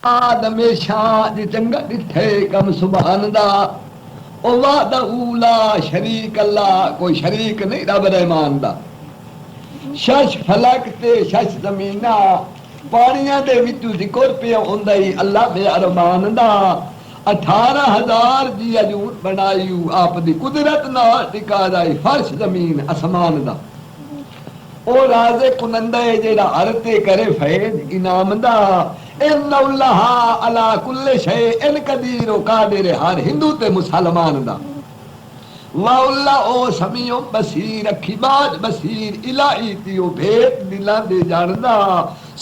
आदम शाह जी चंगा दिठे कम सुभान दा ओ वादा उला शरीक अल्लाह कोई शरीक नहीं रब रहमान दा शश फलक ते शश जमीना पानिया दे विचू जिक्र पिया हुंदा ही अल्लाह दे अरमान दा 18,000 जी अजूर बनायू आप दी कुदरत नाल टिका जाई फर्श जमीन आसमान दा ओ राज़े कुनंदा है जेड़ा अरते करे फैज इनाम दा इन्नल्लाह अला कुल्ले शै इन कदीर ओ कादिर हर हिंदू ते मुसलमान दा वाउल्ला ओ समियो बसीर अखिबाज बसीर इलाही तियो भेद दिला दे जानदा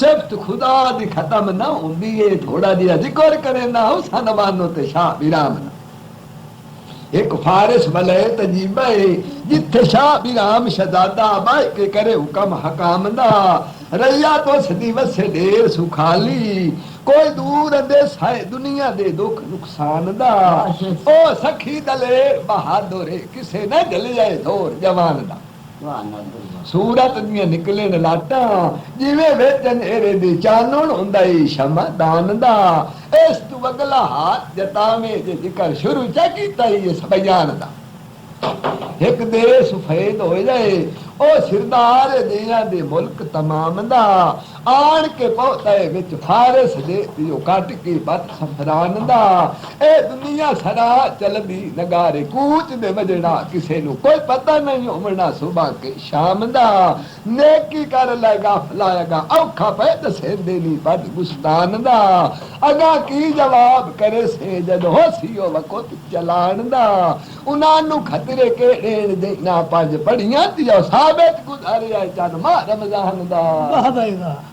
सिफ्त खुदा दी खत्म ना हुंदी है थोड़ा जिहा जिक्र करे ना हुसन मानो ते शाह बिराम एक फारिस वलय तजीबा है जिथे शाह बिराम शहजादा बाई के करे हुक्म हकाम दा रैया तो सदी वसे ढेर सुखाली कोई दूर देश है दुनिया दे दुख नुकसान दा ओ सखी दले बहादुर किसे न जल जाए धोर जवान दा सूरत दियां निकले न लाटा जिवे वेचन एरे दी चानण हुंदा ही शमदान दा इस तू अगला हाथ जतावे जे जिक्र शुरू चा कीता ही इस बयान दा एक देश फैद हो जाए ओ सिरदार दिया दे मुल्क तमाम दा आन के पहुंचा है विच फारिस दे दियो काट के बत सफरान दा ए दुनिया सरा चलदी नगारे कूच दे वजड़ा किसे नु कोई पता नहीं होमना सुबह के शाम दा नेकी कर लेगा फलाएगा औखा पे दसे देनी बद गुस्तान दा अगा की जवाब करे से जद होसियो वकोत चलान दा उना नु खतरे के देन देना पंज पड़ियां दियो साबित गुजारे आए चन मा रमजान दा वाह भाई वाह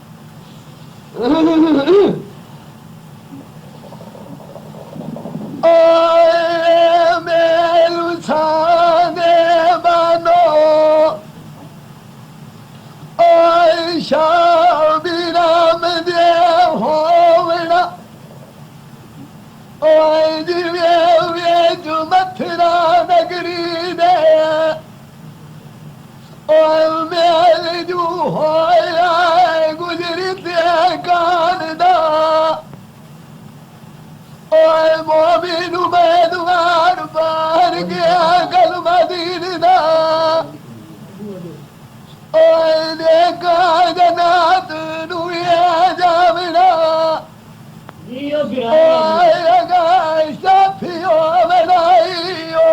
ओए मेलू साने बानो ओए शाबिराम दे होवना ओए जिवे वे जो मथुरा नगरी दे ओए मेल जो होया गुजरी ते कान दा ओए मोमिन उम्मीदवार पार गया कलमा दीन दा ओए देखा जन्नत नु ये जावना ओए लगा साफियो बनाइयो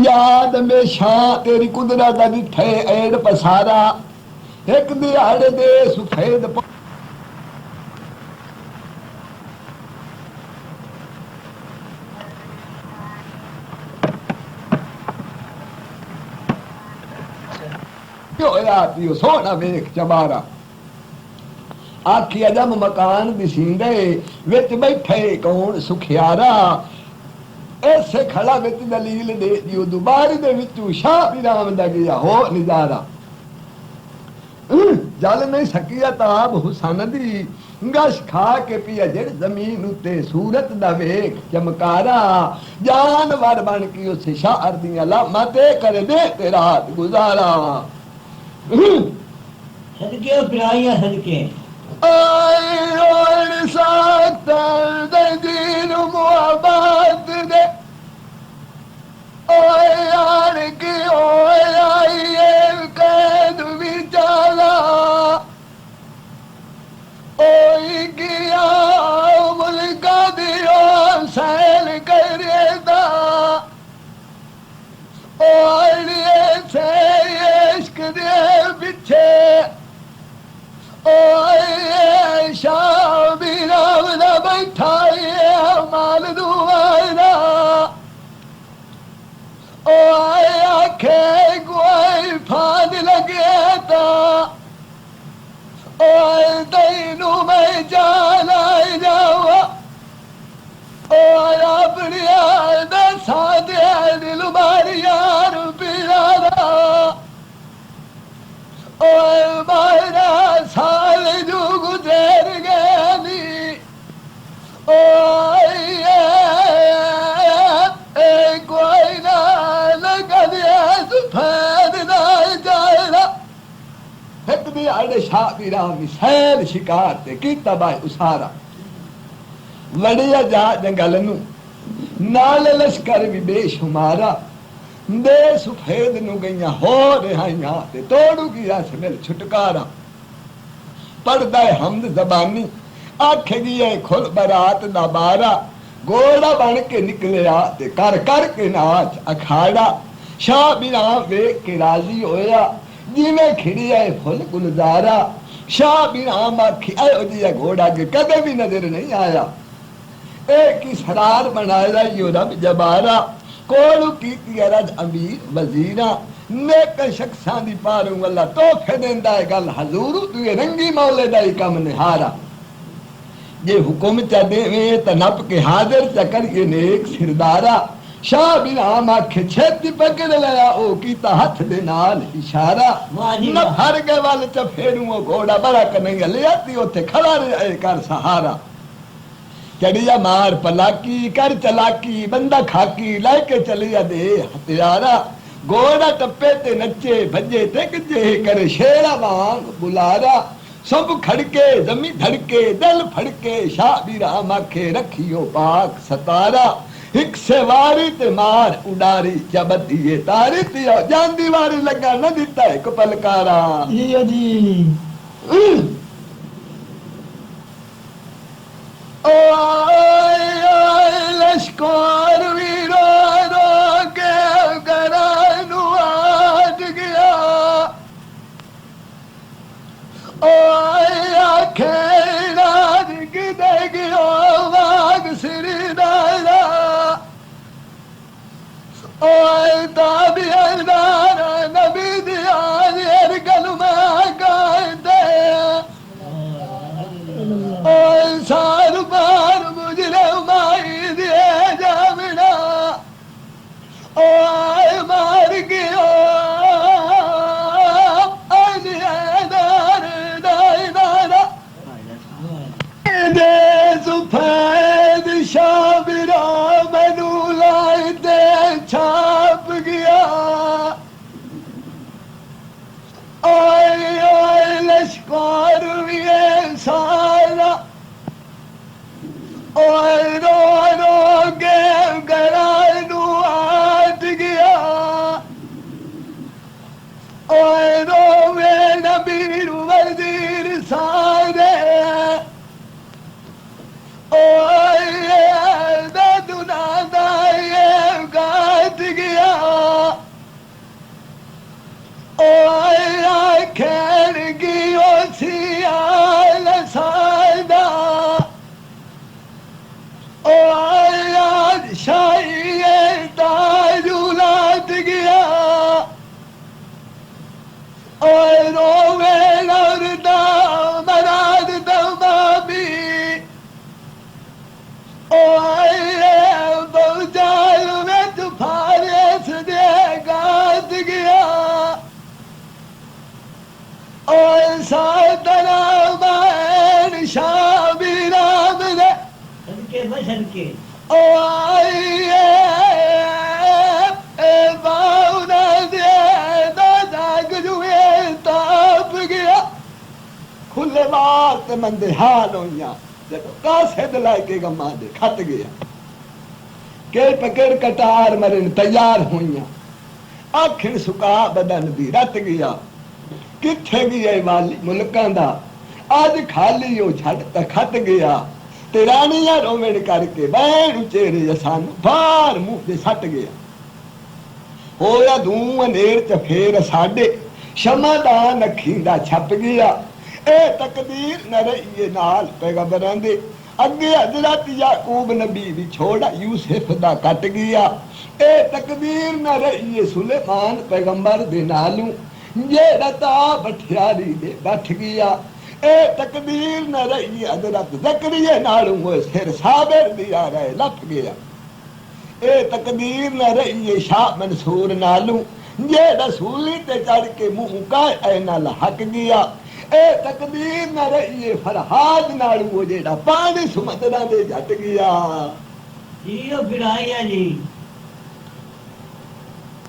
याद में शाह तेरी कुदरत दिठे एड़ पसारा एक दिहाड़े दे सफेद पियो सोना वेख चबारा आखी अजम मकान दिसींदे विच बैठे कौन सुखियारा ऐसे खड़ा विच दलील दे दियो दुबारी दे विचू शाह बिराम दा गया हो निजारा जल नहीं सकिया ताब हुसन दी गश खा के पिया जड़ जमीन उते सूरत दा वेख चमकारा जानवर बन के उस शाह दियां लामते कर दे ते रात गुजारा सदके पिराइया सदके आई और सातर दे दीन मुहब्बत दे ओए यार की ओए आई कैद विचारा ओए किया मुल्का दियो सैल करेदा ओए से इश्क दे पीछे ओए शाह बिराम दा बैठा ये माल दुआरा ओए आखे कोई फाद लगे ता ओए तैनू मैं जाना जावा ओए अपनी दसा दे दिल मारी यार पिरारा ओए मारा साल जो गुजर गए नी ओए दे आड़े शादी राम सैर शिकार ते कीता बाय उसारा वड़िया जा जंगल नू नाल लश्कर भी बेशुमारा दे सफेद नू गईया हो रिहाइया ते तोड़ू गया मिल छुटकारा पढ़दा है हमद जबानी आखेगी है खुल बरात दा बारा घोड़ा बन के निकलिया ते कर कर के नाच अखाड़ा शाह बिना वेख के राजी होया जिवें खिड़िया है फुल गुलजारा शाह बिना आखी आयो जी घोड़ा के कदे भी नजर नहीं आया एक ही सरार बनाया यो रब जबारा कोलू कीती रज अमीर वजीरा नेक शख्सां दी पारू अल्लाह तोहफे देंदा है गल हजूरू तू रंगी मौले दा ही कम निहारा जे हुकुम चा देवे त नप के हाजिर च करिए नेक सिरदारा शाह बिन आम आखे छेती पकड़ लिया ओ कीता हथ दे नाल इशारा न हर के वल च फेरू ओ घोड़ा बड़ा कन्हैया लिया ती ओथे खड़ा रहे कर सहारा चढ़िया मार पलाकी कर चलाकी बंदा खाकी लेके चलिया दे हथियारा घोड़ा टप्पे ते नचे भजे ते गजे करे शेरा वांग बुलारा सब खड़के जमी धड़के दिल फड़के शाह भी राम आखे रखियो पाक सतारा एक से वारी ते मार उडारी चबतिए तारी तियो जांदी वारी लगा न दिता है पलकारा जी लश्कर वीरो रो के गरानू आज गया आखे राज किदे गयो वाग सिर दादा ताबी अरदारा नबी दिया गलमा कहते सार बार मुझे माई दिए जामना मार गयो दे सुफेद शाबिरा मैनू लाई दे छाप गया ओए लश्कर भी सारा ओए रो रो के गरानू आट गया ओए रोवे नबीर वजीर सारे ओए दादुना दाए गाट गया ओए खेल की ओसियाल सादा ओए शाही ताजुलाट गया ओए रोवे लौरदा मराद दमाबी ओए बहुजाल में तूफाने से गात गया ओए सातरा मैन शाबी राम ने सदके बसदके ओए बाउना दे दो जाग जुए ताप गया खुले मार ते मंदे हाल होइया जब कासे दिलाए के गमा दे खत गया के पकड़ कटार मरन तैयार हुइया आखिर सुका बदन दी रत गया किथे गई वाली मुल्कां दा आज खाली ओ छड़ त खत गया ते रानियां रोवण करके बैण चेहरे सानू बाहर मुंह दे सट गया होया धूं नेर च फेर साडे शमादान अखीं दा छप गया ए तकदीर न रही नाल पैगंबरां दे अगे हजरत याकूब नबी भी छोड़ा यूसुफ दा कट गया ए तकदीर न रही सुलेमान पैगंबर दे नालू जेड़ा ता बठियारी दे बैठ गया ए तकदीर न रही हजरत ज़करिया नालू वो सिर साबिर दिया रहे लप गया ए तकदीर न रही शाह मंसूर नालू जेड़ा सूली ते चढ़ के मुंह का ए नाल हक गया ए तकदीर न रही फरहाद नालू वो जेड़ा पानी सुमंदरा दे जट गया जी ओ फिराइया जी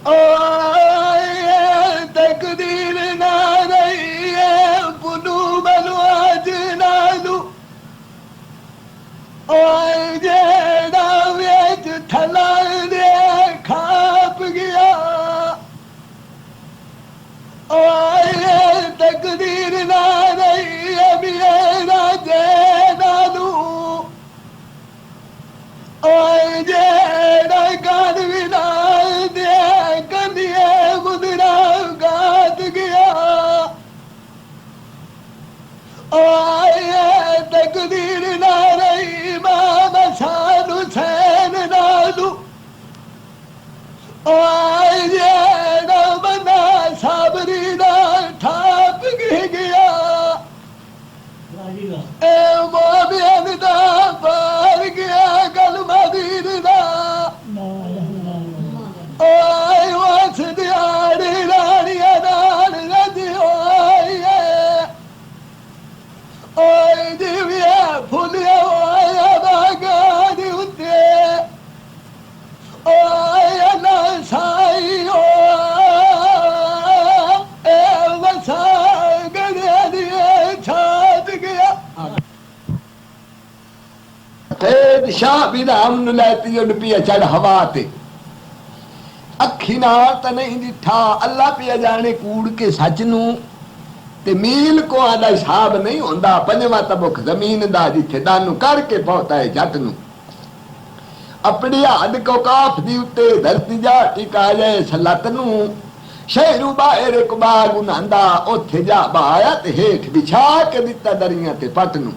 ओ तकदीर न रही ओए जेड़ा वेच थला दे खाप गया ओए तकदीर ना रही मेरा जेड़ा दू ओए जेड़ा काद विदा दे कंदिए गुजरा गात गया ओए तकदीर ना रही मामा साधु सैन नादू ओए जेड़ा बंदा साबरी ना ठाप गया राजीगा ए मोबियन दा पार गया कल मदीन दा ना ओए वस दियाड़ी रानिया नाल रजी ओए ओए दिव्या फुलिया ओए बागानी उत्ते ओए ना साई ओ ए वसा गड़िया दिए छात गया ते शाह भी राम नु लैती उन पिया चढ़ हवा ते अखी नाल त नहीं दिठा अल्लाह पिया जाने कूड़ के सच नू ते मील को आदा हिसाब नहीं होंदा पंजवा तबुक जमीन दा जिथे दानू करके पहुंचा है जट नू अपनी हद को काफ दी उत्ते धरती जा टिका जाए सलत नू शहरू बाहर एक बाग उन्हांदा ओथे जा बाया ते हेठ बिछा के दिता दरिया ते पट नू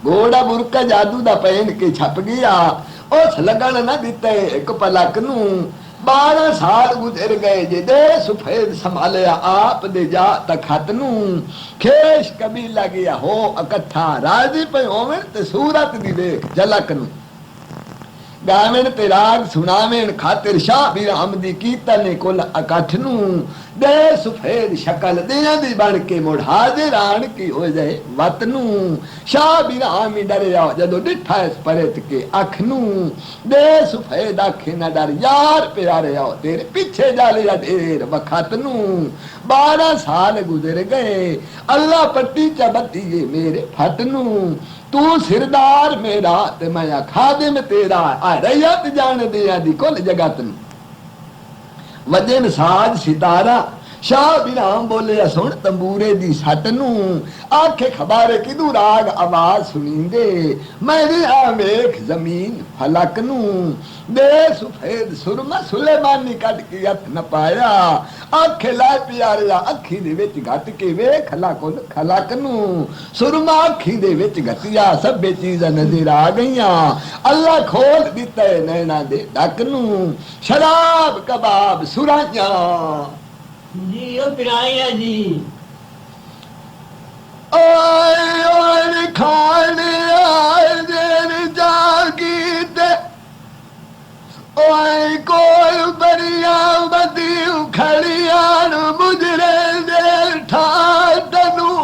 घोड़ा बुरका जादू दा पहन के छप गया उस लगन न दिते एक पलक नू 12 साल गुजर गए जे दे सफेद संभालिया आप दे जा तखत नू खेश कबीला गया हो इकट्ठा राजी पे होवे ते सूरत दी देख झलक नू गावेन ते राग सुनावेन खातिर शाह भी राम दी कीर्तन कुल इकट्ठ नू दे सफेद शक्ल दियां दी बन के मुड़ हाजिर आन की हो जाए वत नू शाह भी राम ही डरिया जदों डिठा इस परत के अख नू दे सफेद अख न डर यार प्यारे आओ तेरे पीछे जा लिया ढेर वखत नू 12 साल गुजर गए अल्लाह पट्टी चबती मेरे फट नू तू सिरदार मेरा ते मैं खादिम तेरा आ रैयत जान दिया दी कुल जगत नू वजन साज सितारा शाह बिराम बोले सुन तंबूरे दी सट नू आखे खबारे किदू राग आवाज सुनींदे मेरी आमेख जमीन फलक नू दे सफेद सुरमा सुलेमानी कट के हथ न पाया आखे ला प्यारिया अखी दे विच घट के वेख लकुल खलक नू सुरमा अखी दे विच घटिया सबे चीज़ां नजर आ गईयां अल्लाह खोल दिते नैना दे ढक नू शराब कबाब सुराइयां जी ओ पिराया जी ओए खाने आए देर जागी ते ओए कोई बरिया बदी खड़ियान मुजरे दे ठाटनू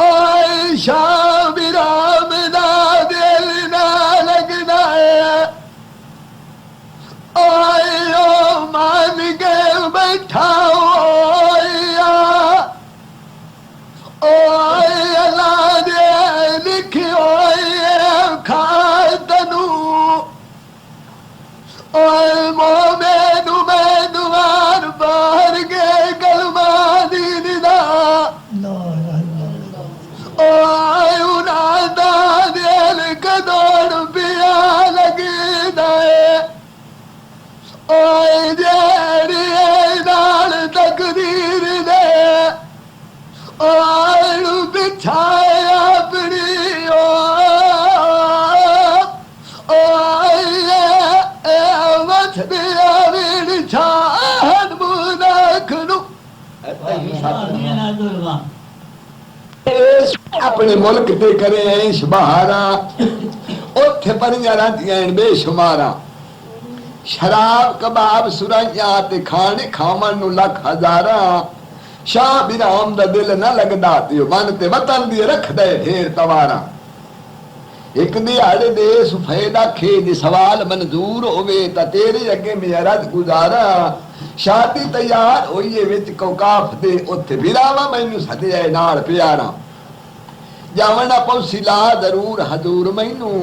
ओए शाह बिराम दा दिल ना लगदा है ओए ओ मान के बैठा ओए अल्लाह दे लिखियो खातनू ओए मोमेनू मैं दुआर बाहर के कलमा दीन दा ओए उन्हां दा दिल कदोड़ पिया लगी दाए ओए जेड़ी नाल तकदीर दे ओए बिछाया अपनी ओए वथ दिया वीर छाहन मुनख नू ना दुर्गा अपने मुल्क ते करे ऐश बहारा ओथे परियां रहंदियां बेशुमारा शराब कबाब सुराइयां ते खाने खावन नू लख हजारा शाह बिराम दा दिल न लगदा ते मन ते वतन दी रख दे ढेर तवारा एक दिहाड़े दे सफेद आखे जे सवाल मंजूर होवे ता तेरे अगे मेरा रद गुजारा शादी तैयार होइए विच कोकाफ दे ओथे बिरावा मैनू सदया नाल प्यारा ਜਾਵਣਾ ਪੌਸੀ ਲਾ ਜ਼ਰੂਰ ਹਜ਼ੂਰ ਮੈਨੂੰ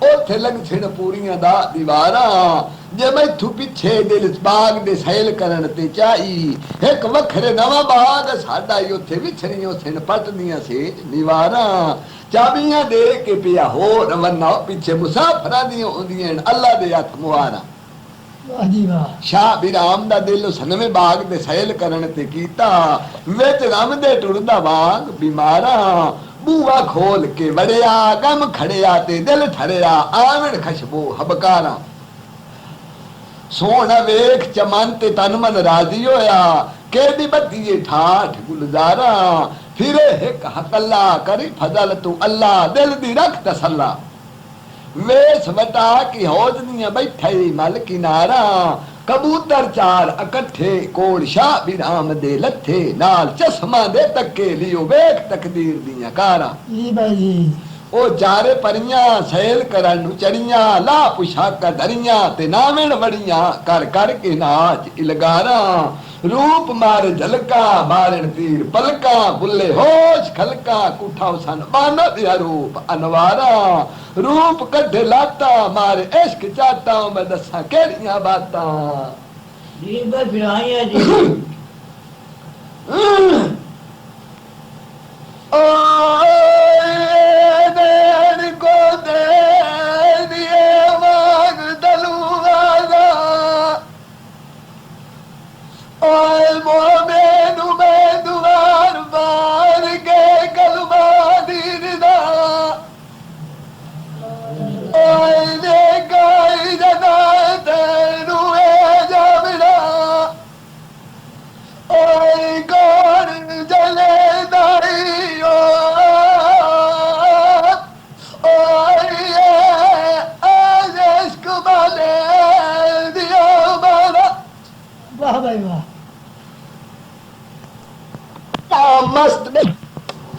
ਉੱਥੇ ਲੰਘ ਛਿਣ ਪੂਰੀਆਂ ਦਾ ਦੀਵਾਰਾਂ ਜੇ ਮੈਥੋਂ ਪਿੱਛੇ ਦਿਲ ਬਾਗ ਦੇ ਸੈਲ ਕਰਨ ਤੇ ਚਾਈ ਇੱਕ ਵੱਖਰੇ ਨਵਾਂ ਬਾਗ ਸਾਡਾ ਹੀ ਉੱਥੇ ਵਿਛੜੀਆਂ ਛਿਣ ਪਟਦੀਆਂ ਸੀ ਦੀਵਾਰਾਂ ਚਾਬੀਆਂ ਦੇ ਕੇ ਪਿਆ ਹੋਰ ਰਵਨਾ ਪਿੱਛੇ ਮੁਸਾਫਰਾਂ ਦੀਆਂ ਹੁੰਦੀਆਂ ਅੱਲਾ ਦੇ ਹੱਥ ਮੁਹਾਰਾ ਵਾਹ ਜੀ ਵਾਹ ਸ਼ਾਹ ਬਿਰਾਮ ਦਾ ਦਿਲ ਉਸ ਨਵੇਂ ਬਾਗ ਦੇ ਸੈਲ ਕਰਨ ਤੇ ਕੀਤਾ ਵਿੱਚ ਰਮ ਦੇ ਟੁਰਦਾ ਬਾਗ ਬਿਮਾਰਾਂ ਬੂਆ ਖੋਲ ਕੇ ਵੜਿਆ ਗਮ ਖੜਿਆ ਤੇ ਦਿਲ ਠਰਿਆ ਆਵਣ ਖਸ਼ਬੂ ਹਬਕਾਰਾਂ ਸੋਹਣਾ ਵੇਖ ਚਮਨ ਤੇ ਤਨ ਮਨ ਰਾਜ਼ੀ ਹੋਇਆ ਕਿਹਦੀ ਬੱਤੀਏ ਠਾਠ ਗੁਲਜ਼ਾਰਾ ਫਿਰੇ ਇੱਕ ਹਕੱਲਾ ਕਰੀ ਫਜ਼ਲ ਤੂੰ ਅੱਲਾ ਦਿਲ ਦੀ ਰੱਖ ਤਸੱਲਾ ਵੇਸ ਵਟਾ ਕੀ ਹੌਜਨੀਆਂ ਬੈਠੇ ਮਲ ਕਿਨਾਰਾ ਕਬੂਤਰ ਚਾਰ ਇਕੱਠੇ ਕੋਲ ਸ਼ਾਹ ਬਿਰਾਮ ਦੇ ਲੱਥੇ ਨਾਲ ਚਸ਼ਮਾ ਦੇ ਤੱਕੇ ਲਿਓ ਵੇਖ ਤਕਦੀਰ ਦੀਆਂ ਕਾਰਾਂ ਜੀ ਬਾਈ ਉਹ ਚਾਰੇ ਪਰੀਆਂ ਸੈਲ ਕਰਨ ਨੂੰ ਚੜੀਆਂ ਲਾ ਪੁਸ਼ਾਕਾਂ ਧਰੀਆਂ ਤੇ ਨਾਵਣ ਵੜੀਆਂ ਕਰ ਕਰ ਕੇ ਨਾਚ ਇਲਗਾਰਾਂ ਰੂਪ ਮਾਰ ਝਲਕਾ ਮਾਰਨ ਤੀਰ ਪਲਕਾ ਬੁੱਲੇ ਹੋਸ਼ ਖਲਕਾ ਕੁਠਾ ਸਨ ਬਾਨਾ ਦਿਆ ਰੂਪ ਅਨਵਾਰਾ ਰੂਪ ਕੱਢੇ ਲਾਤਾ ਮਾਰੇ ਇਸ਼ਕ ਚਾਹਤਾ ਮੈਂ ਦੱਸਾਂ ਕਿਹੜੀਆਂ ਬਾਤਾਂ ਜੀ ਬਸ ਫਿਰਾਈਆਂ ਜੀ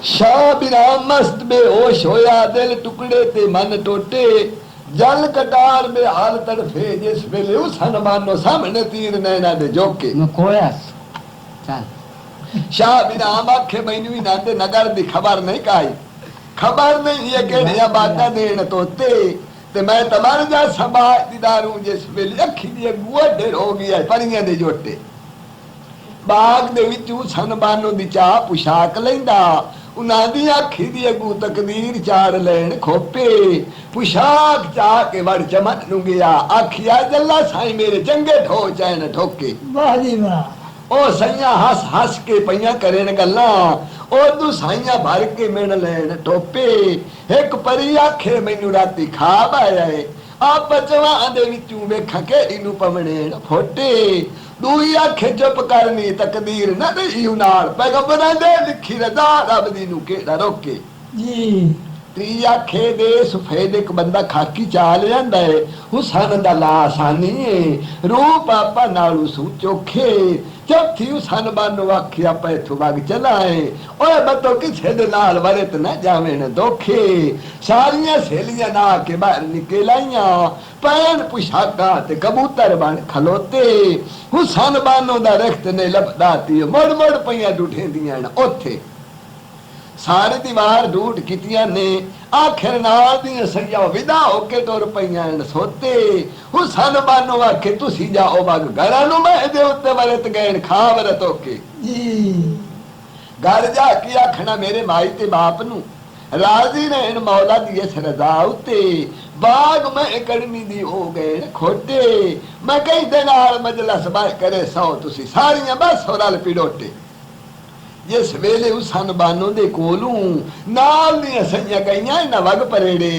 शाह बिराम मस्त बेहोश होया दिल टुकड़े ते मन टोटे जल कटार में हाल तड़फे जिस वेले उस हनुमानो सामने तीर नैना दे जोके शाह बिराम आखे मैनू नाते नगर दी खबर नहीं काई खबर नहीं ये केड़िया बाता देन तोते ते मैं तमर जा संभाल दीदारू जिस वेले अखी दी गुआ ढेर हो गया परियां दे जोटे बाग दे विचू सनबानो दी चाह पुशाक लैंदा उन्हां दी अखी दी अगू तकदीर चार लैन खोपे पुशाक चाह के वड़ चमन नू गया आखिया जल्ला साईं मेरे चंगे ठो चैन ठोके वाह जी वाह ओ सैया हस हस के पईयां करेन गल्ला ओ दू साईयां भर के मिण लैन टोपे एक परी आखे मैनू राती खाब आया है आ बचवा दे विचू वेखां केड़ी नू पवणे फोटे दूई आखे चुप करनी तकदीर न रही नाल पैगंबरां दे लिखी रजा रब दी नू केड़ा रोके जी ती आखे दे सफेद एक बंदा खाकी चाल लैंदा है हुसन दा ला आसानी है रूप आपा नालू सू चोखे चौथी हुसन बानो आखिया पैथों वग चलाए ओए बतो किसे दे नाल वरत न जावेन धोखे सारियां सहेलियां ना के बाहर निकल आईयां पैन पुशाका ते कबूतर बन खलोते हुसन बानो दा रख्त ने लपदाती मुड़ मुड़ पईयां डुठेंदियां न ओथे सारी दीवार डूट कितियां ने आखिर नाल दी सैया विदा होके तुर पईयां सोते हुसन बानो आखे तुसी जाओ बाग घरां नू मैं दे उत्ते वरत गए खावरत होके जी घर जा के आखना मेरे माई ते बाप नू राजी रहन मौला दी इस रजा उत्ते बाग में कड़मी दी हो गए खोटे मैं कई दे नाल मजलस बाय करे सौ तुसी सारियां बस रल पिड़ोटे जिस वेले हुसन बानो दे कोलू नाल दी सैया गईयां न वग परेड़े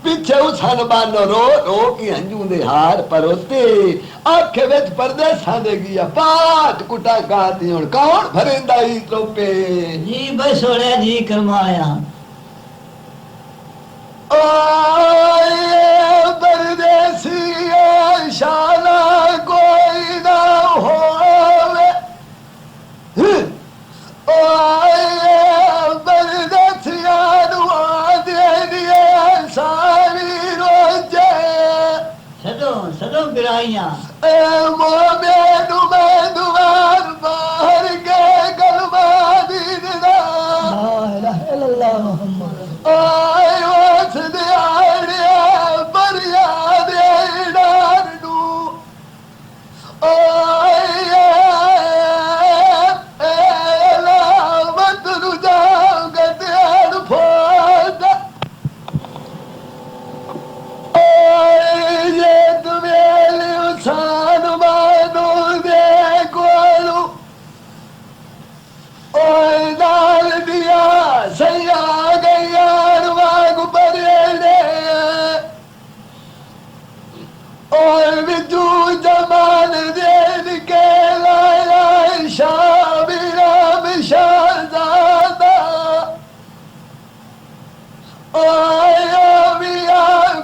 पिछे हुसन बानो रो रो के हंजू दे हार परोते आखे विच परदेसां दे गया पाट कुटा गाती हुण कौन भरेंदा ई तोपे जी बस सोने जी करमाया ओए परदेसी शाला कोई ना होवे सदों बिराइयां बाहर के गलबा दी दा ला इलाहा इल्लल्लाह मुहम्मद मान देन के लाया शाबिराम शाहजादा आया मिया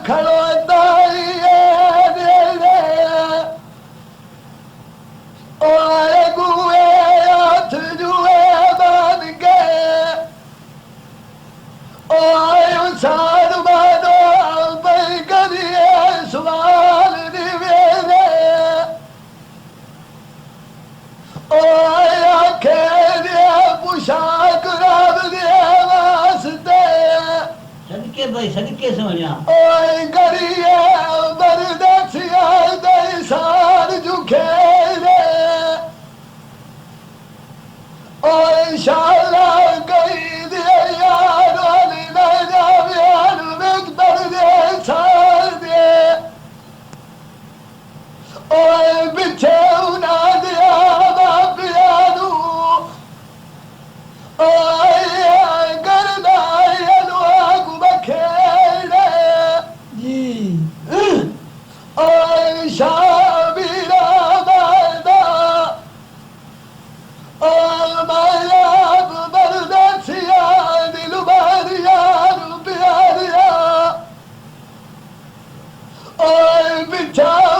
खड़ोता आए गुए हाथ जुए बन के आए सार बादो पर करिए सवाल निवेदे आए आखे दे पोशाक रब दे वास्ते सदके भाई सदके सोनिया ओए करिए बरदसिया दे सार जुखे और इंशाअल्लाह कई दे यार वाली न जावे अनुमित पर दे सार दे और बिछे उना दिया बापियानु और करदाई अनुआ कुबखेड़े जी और शाबिरा बादा और मायाब बरदसिया दिल बारिया रुपिया और बिछाओ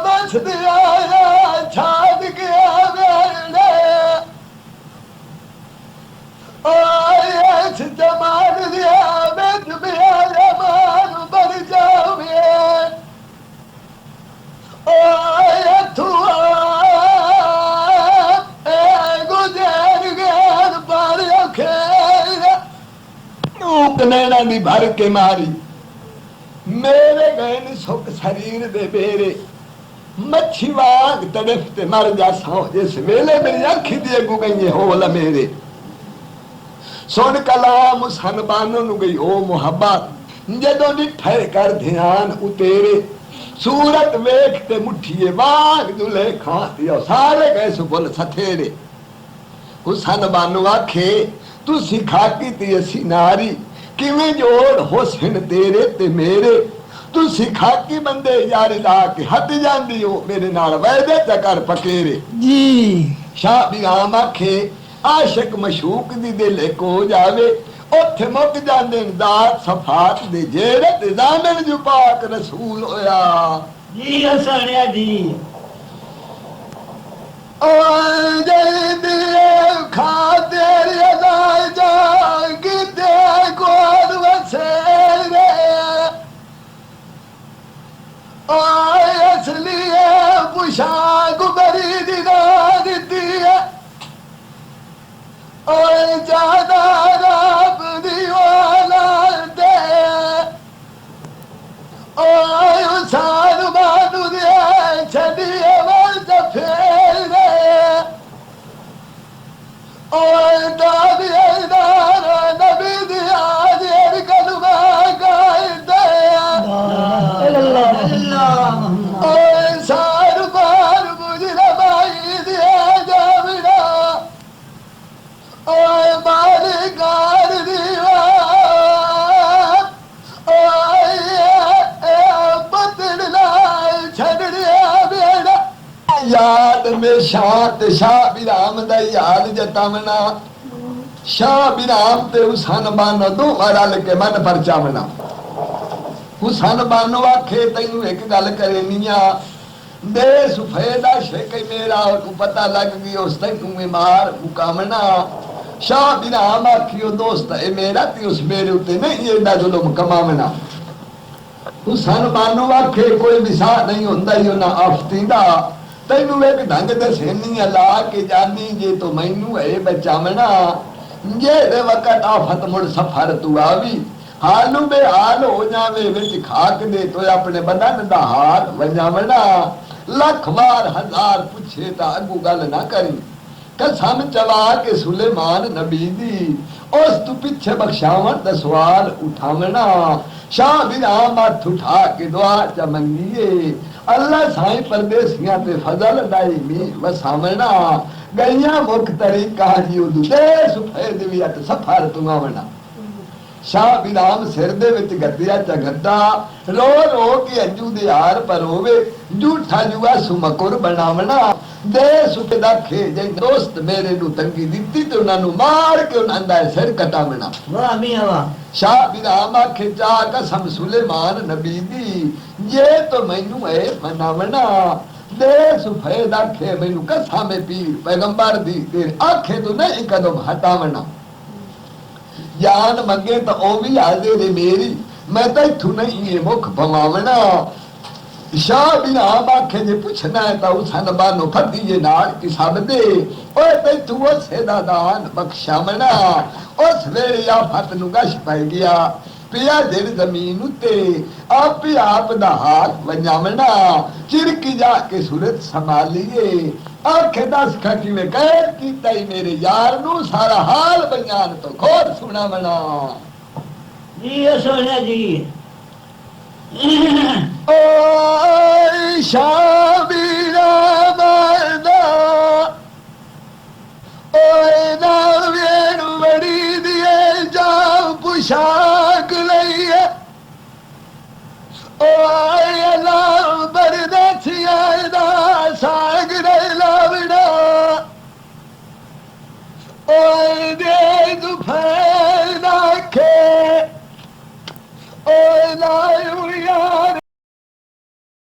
बस दिया छाद गया मेरे और जमान दिया बेच बिया जमान बर जाओ में और तू नैना दी भर के मारी मेरे गहन सुख शरीर दे बेरे मच्छी वाग तड़फते मर जा सो जिस वेले मेरी अखी दी अगू गई होल मेरे सुन कलाम सन बानो नु गई ओ मुहब्बत जदों डिठे कर ध्यान उतेरे सूरत वेख ते मुठिए वाग दुले खातियो सारे गए सुबुल सथेरे हुसन बानो आखे तू सिखा की ती असी नारी किवें जोड़ हुस्न तेरे ते मेरे तू सिखा की बंदे यार ला के हट जांदी हो मेरे नाल वायदे चकर पकेरे जी शाह बिराम आखे आशिक मशूक दी दिल को जावे उथे मुक जांदे दात सफात दे जेड़े ते दामन जो पाक रसूल होया जी सोनिया जी ओ जय दिए खाते रे जा गिदे कोद वसेरे ओ असली पोशाक बरी दिदा दी है ओ ज्यादा रब दीवाना दे ओ सार बानू दे छड़िए वर फेरे और दादियादार नबी दिया जेर कलमा गायते और सार बार मुझे भाई दिया जाविना और मालिकार दीवार और पतन लाल छड़िया बेड़ा याद में शात शाह बिराम दा याद जतावना शाह बिराम ते हुसन बानो दो रल के मन परचावना हुसन बानो आखे तैनू एक गल करनीया दे सुफेदा शेक मेरा को पता लग गई उस तैनू में मार मुकामना शाह बिराम आखियो दोस्त ए मेरा ती उस मेरे उते नहीं एडा जुल्म कमावना हुसन बानो आखे कोई विसा नहीं हुंदा ही ना आफतीदा तैनू एक ढंग दसेनी ला के जानी जे तो मैनू है बचावना जेड़े वक्त आफत मुड़ सफर तू आवी हालू बे हाल हो जावे विच खाक दे तो अपने बदन दा हाथ वजावना लख बार हजार पूछे ता अगू गल ना करी कसम चला के सुलेमान नबी दी उस तू पीछे बख्शावन दा सवाल उठावना शाह बिराम हाथ उठा के दुआ च मंगिए अल्लाह साईं परदेसियां ते फजल दाईमी वसावना गैया मुख तरीका जी उदू दे सुफेद भी अट सफर तुआवना शाह विराम सिर दे विच गद्दिया चगद्दा रो रो के अंजू दे हार पर होवे झूठा जुआ सुमकुर बनावना दे सुख दा खेजे दोस्त मेरे नु तंगी दित्ती ते उन्हां नु मार के उन्हां दा सिर कटावना वाह मियां वाह शाह विराम आखे चा कसम सुलेमान नबी दी ये तो मैनू है मनावना दे सुफेद आखे मैनू कसा में पीर पैगंबर दी तेरे आखे तो नहीं कदम हटावना जान मंगे तो ओ भी हाजिर है मेरी मैं तो इथू नहीं ये मुख भवावना शाह विराम आखे जे पूछना है तो उस बानो फती जे नाल की सब दे ओए ते तू उसे दा दान बख्शावना उस वेले आफत नु गश पै गया पिया जेड़ जमीन उते आप दा हाथ वंजावना चिरकी जाके सूरत संभालिए आखे दस खटी में कैद कीता ही मेरे यार नु सारा हाल बयान तो खोद सुनावना जी सोनिया जी ओ शाबीरा मरदा ओए ना वेणु बड़ी दिए जाओ पुशाक लइए ओए अल्लाह बरदसिया दा सागरे लावड़ा ओए दे दुफे